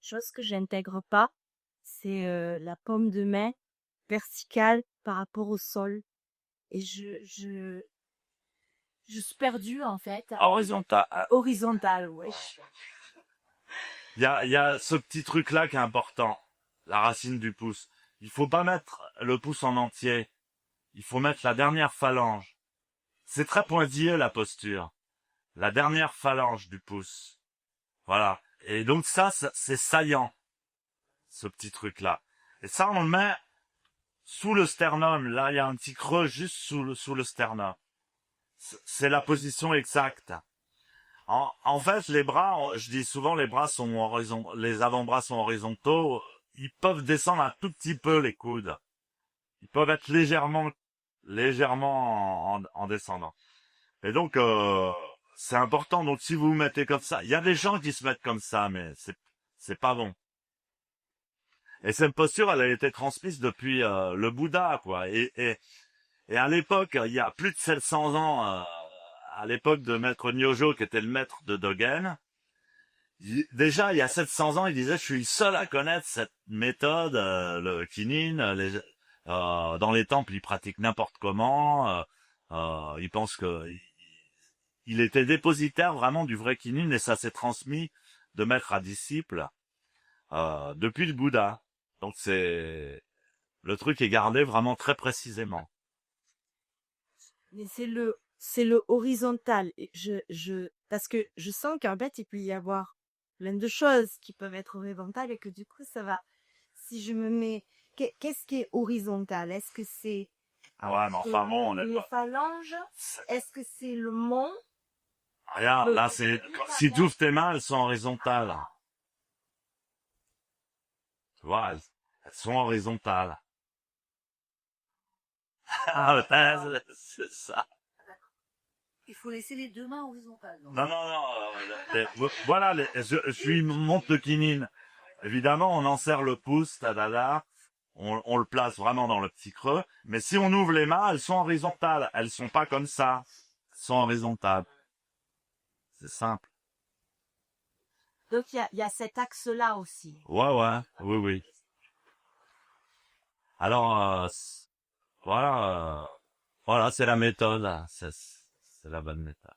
chose que j'intègre pas, c'est la paume de main verticale par rapport au sol. Et je suis perdue en fait. Horizontal. Horizontale, ouais. Il y a ce petit truc-là qui est important. La racine du pouce. Il faut pas mettre le pouce en entier. Il faut mettre la dernière phalange. C'est très pointilleux la posture. La dernière phalange du pouce. Voilà. Et donc c'est saillant, ce petit truc-là. Et ça, on le met sous le sternum. Là, il y a un petit creux juste sous le sternum. C'est la position exacte. En fait, les bras, je dis souvent, les bras sont les avant-bras sont horizontaux. Ils peuvent descendre un tout petit peu les coudes. Ils peuvent être légèrement en descendant. Et donc, c'est important. Donc, si vous vous mettez comme ça, il y a des gens qui se mettent comme ça, mais c'est pas bon. Et cette posture, elle a été transmise depuis le Bouddha, quoi. Et à l'époque, il y a plus de 700 ans, à l'époque de Maître Nyojo, qui était le maître de Dogen, déjà, il y a 700 ans, il disait, je suis le seul à connaître cette méthode, le kinin. Dans les temples, ils pratiquent n'importe comment. Ils pensent que il était dépositaire vraiment du vrai kinin et ça s'est transmis de maître à disciple depuis le Bouddha. Donc le truc est gardé vraiment très précisément. Mais c'est le horizontal. Et parce que je sens qu'en fait, il peut y avoir plein de choses qui peuvent être horizontales et que du coup, ça va. Si je me mets, qu'est-ce qui est horizontal? Est-ce que c'est Ah ouais, mais enfin bon, on est les pas. phalanges? Est-ce que c'est le mont? Regarde, Le, là si tu ouvres tes mains, elles sont horizontales. Tu vois, elles sont horizontales. Ah, putain, c'est ça. il faut laisser les deux mains horizontales. Donc. Non, non, non. Voilà, je lui montre le kinin. Évidemment, on enserre le pouce, tadada. On le place vraiment dans le petit creux. Mais si on ouvre les mains, elles sont horizontales. Elles sont pas comme ça. Elles sont horizontales. C'est simple. Donc il y a cet axe-là aussi. Ouais, ouais. Oui, oui. Alors, voilà. Voilà, c'est la méthode. C'est la bonne méthode.